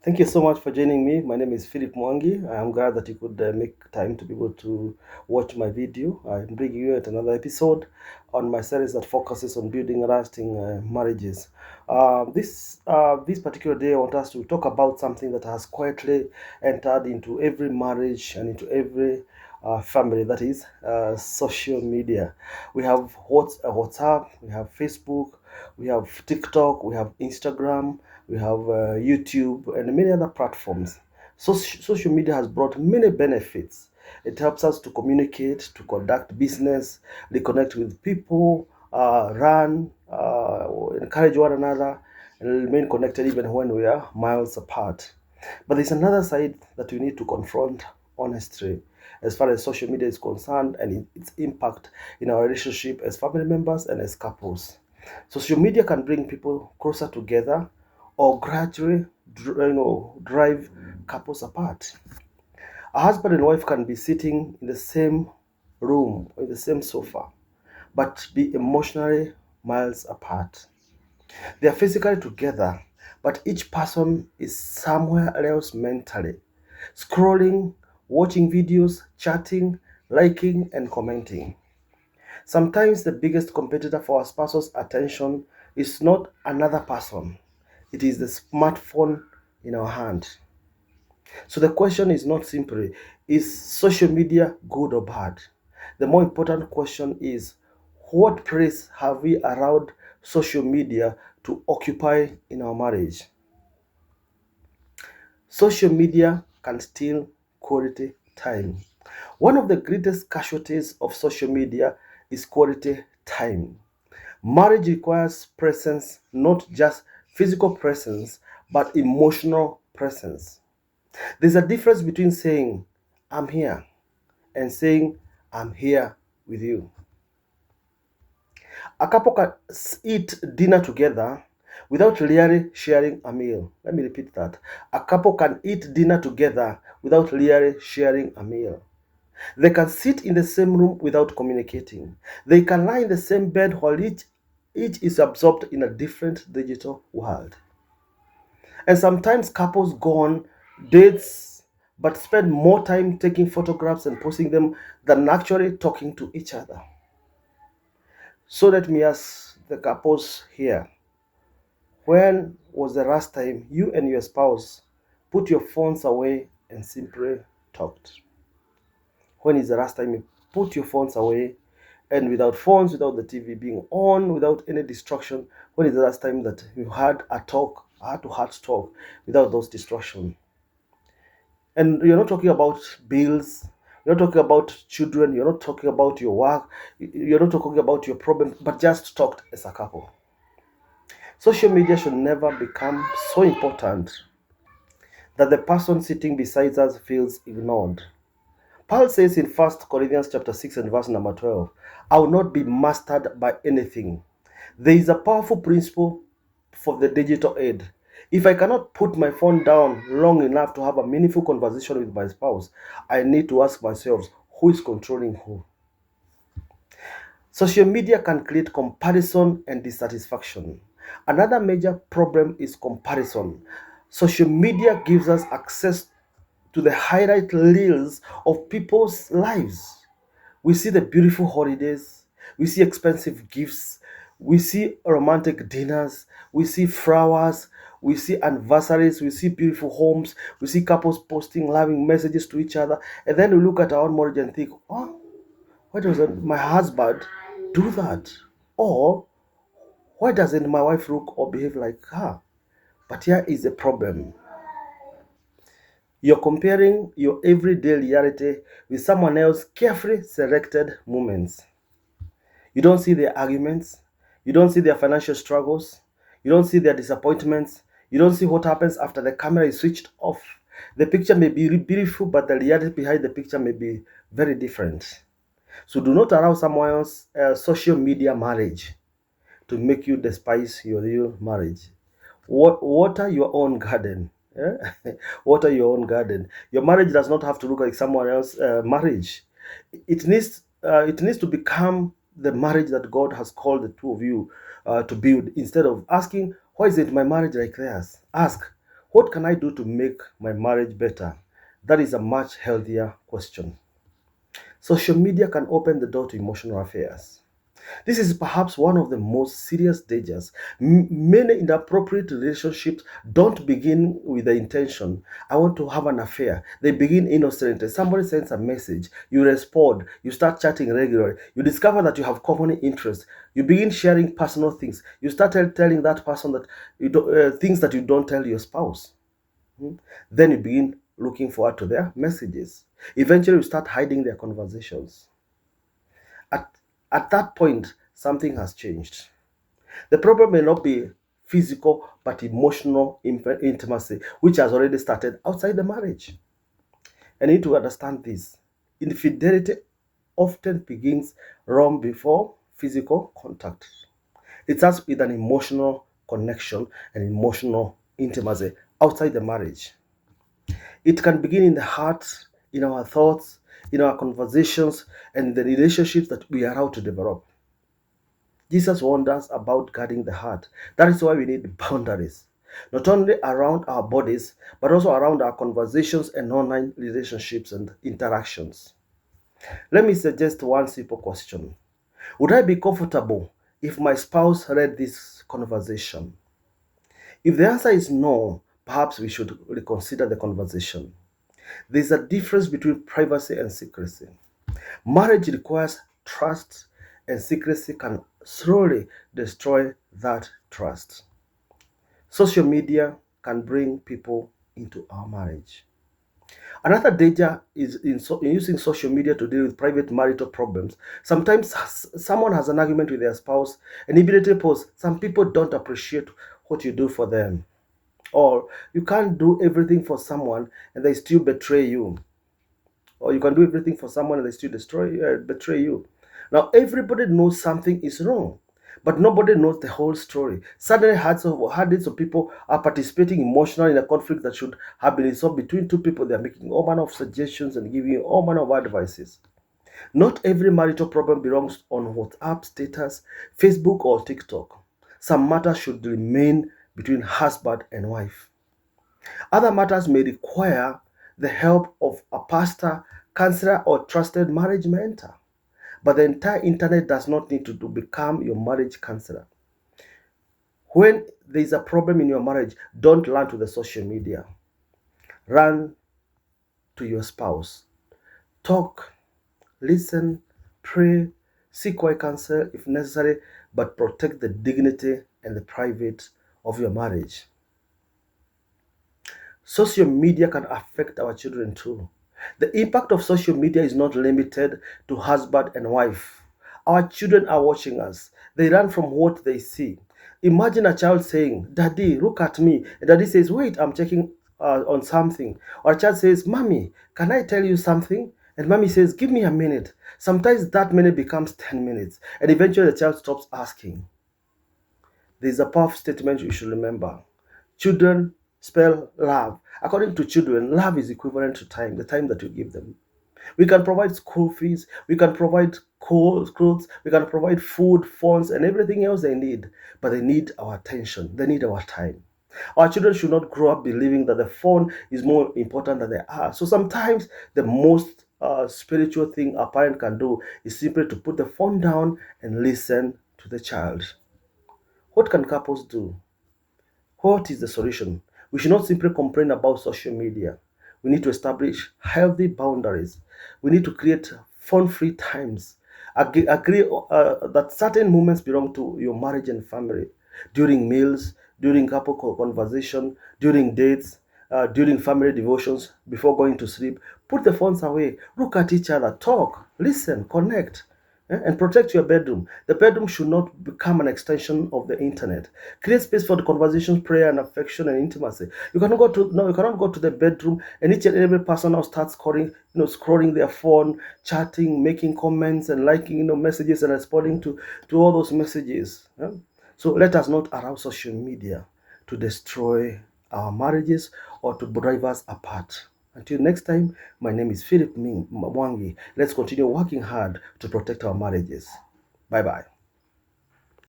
Thank you so much for joining me. My name is Philip Mwangi. I am glad that you could make time to be able to watch my video. I'm bringing you yet another episode on my series that focuses on building lasting marriages. This particular day, I want us to talk about something that has quietly entered into every marriage and into every family. That is social media. We have WhatsApp, we have Facebook, we have TikTok, we have Instagram, we have YouTube, and many other platforms. So, social media has brought many benefits. It helps us to communicate, to conduct business, reconnect with people, encourage one another, and remain connected even when we are miles apart. But there's another side that we need to confront honestly as far as social media is concerned and its impact in our relationship as family members and as couples. Social media can bring people closer together or gradually drive couples apart. A husband and wife can be sitting in the same room or in the same sofa but be emotionally miles apart. They are physically together, but each person is somewhere else mentally, scrolling, watching videos, chatting, liking, and commenting. Sometimes the biggest competitor for our spouse's attention is not another person, it is the smartphone in our hand. So the question is not simply, is social media good or bad? The more important question is, what place have we allowed social media to occupy in our marriage? Social media can steal quality time. One of the greatest casualties of social media is quality time. Marriage requires presence, not just physical presence, but emotional presence. There's a difference between saying, I'm here, and saying, I'm here with you. A couple can eat dinner together without really sharing a meal. Let me repeat that. A couple can eat dinner together without really sharing a meal. They can sit in the same room without communicating. They can lie in the same bed while each is absorbed in a different digital world. And sometimes couples go on dates but spend more time taking photographs and posting them than actually talking to each other. So let me ask the couples here, when was the last time you and your spouse put your phones away and simply talked? When is the last time you put your phones away and without phones, without the TV being on, without any distraction? When is the last time that you had a talk, a heart to heart talk without those distractions? And you're not talking about bills, you're not talking about children, you're not talking about your work, you're not talking about your problem, but just talked as a couple. Social media should never become so important that the person sitting beside us feels ignored. Paul says in 1 Corinthians chapter 6 and verse number 12, I will not be mastered by anything. There is a powerful principle for the digital age. If I cannot put my phone down long enough to have a meaningful conversation with my spouse, I need to ask myself, who is controlling who? Social media can create comparison and dissatisfaction. Another major problem is comparison. Social media gives us access to the highlight reels of people's lives. We see the beautiful holidays, we see expensive gifts, we see romantic dinners, we see flowers, we see anniversaries, we see beautiful homes, we see couples posting loving messages to each other, and then we look at our own marriage and think, oh, why doesn't my husband do that? Or why doesn't my wife look or behave like her? But here is the problem. You're comparing your everyday reality with someone else's carefully selected moments. You don't see their arguments, you don't see their financial struggles, you don't see their disappointments, you don't see what happens after the camera is switched off. The picture may be beautiful, but the reality behind the picture may be very different. So do not allow someone else's social media marriage to make you despise your real marriage. Water your own garden. Eh? Water your own garden. Your marriage does not have to look like someone else's marriage. It needs to become the marriage that God has called the two of you to build. Instead of asking, why is it my marriage like theirs? Ask, What can I do to make my marriage better? That is a much healthier question. Social media can open the door to emotional affairs. This is perhaps one of the most serious dangers. Many inappropriate relationships don't begin with the intention, I want to have an affair. They begin innocently. Somebody sends a message, you respond, you start chatting regularly, you discover that you have common interests, you begin sharing personal things, you start telling that person that you do, things that you don't tell your spouse. Then you begin looking forward to their messages. Eventually, you start hiding their conversations. At, at that point, something has changed. The problem may not be physical, but emotional intimacy, which has already started outside the marriage. And you need to understand this. Infidelity often begins long before physical contact. It starts with an emotional connection and emotional intimacy outside the marriage. It can begin in the heart, in our thoughts, in our conversations, and the relationships that we are out to develop. Jesus warned us about guarding the heart. That is why we need boundaries, not only around our bodies, but also around our conversations and online relationships and interactions. Let me suggest one simple question. Would I be comfortable if my spouse read this conversation? If the answer is no, perhaps we should reconsider the conversation. There's a difference between privacy and secrecy. Marriage requires trust, and secrecy can slowly destroy that trust. Social media can bring people into our marriage. Another danger is in using social media to deal with private marital problems. Sometimes someone has an argument with their spouse and immediately posts, some people don't appreciate what you do for them. Or you can't do everything for someone and they still betray you. Or you can do everything for someone and they still betray you. Now, everybody knows something is wrong, but nobody knows the whole story. Suddenly, hundreds of people are participating emotionally in a conflict that should have been resolved between two people. They are making all manner of suggestions and giving you all manner of advices. Not every marital problem belongs on WhatsApp status, Facebook, or TikTok. Some matters should remain between husband and wife. Other matters may require the help of a pastor, counselor, or trusted marriage mentor. But the entire internet does not need to become your marriage counselor. When there is a problem in your marriage, don't run to the social media. Run to your spouse. Talk, listen, pray, seek wise counsel if necessary, but protect the dignity and the private of your marriage. Social media can affect our children too. The impact of social media is not limited to husband and wife. Our children are watching us. They run from what they see. Imagine a child saying, Daddy, look at me. And Daddy says, wait, I'm checking on something. Or a child says, Mommy, can I tell you something? And mommy says, give me a minute. Sometimes that minute becomes 10 minutes. And eventually the child stops asking. There's a powerful statement you should remember. Children spell love. According to children, love is equivalent to time, the time that you give them. We can provide school fees, we can provide clothes, we can provide food, phones, and everything else they need. But they need our attention, they need our time. Our children should not grow up believing that the phone is more important than they are. So sometimes the most spiritual thing a parent can do is simply to put the phone down and listen to the child. What can couples do? What is the solution? We should not simply complain about social media. We need to establish healthy boundaries. We need to create phone-free times. Agree that certain moments belong to your marriage and family. During meals, during couple conversation, during dates, during family devotions, before going to sleep. Put the phones away. Look at each other. Talk. Listen. Connect. And protect your bedroom. The bedroom should not become an extension of the internet. Create space for the conversations, prayer, and affection and intimacy. You cannot go to the bedroom and each and every person now starts scrolling their phone, chatting, making comments, and liking messages and responding to all those messages. So let us not allow social media to destroy our marriages or to drive us apart. Until next time, my name is Philip Mwangi. Let's continue working hard to protect our marriages. Bye bye.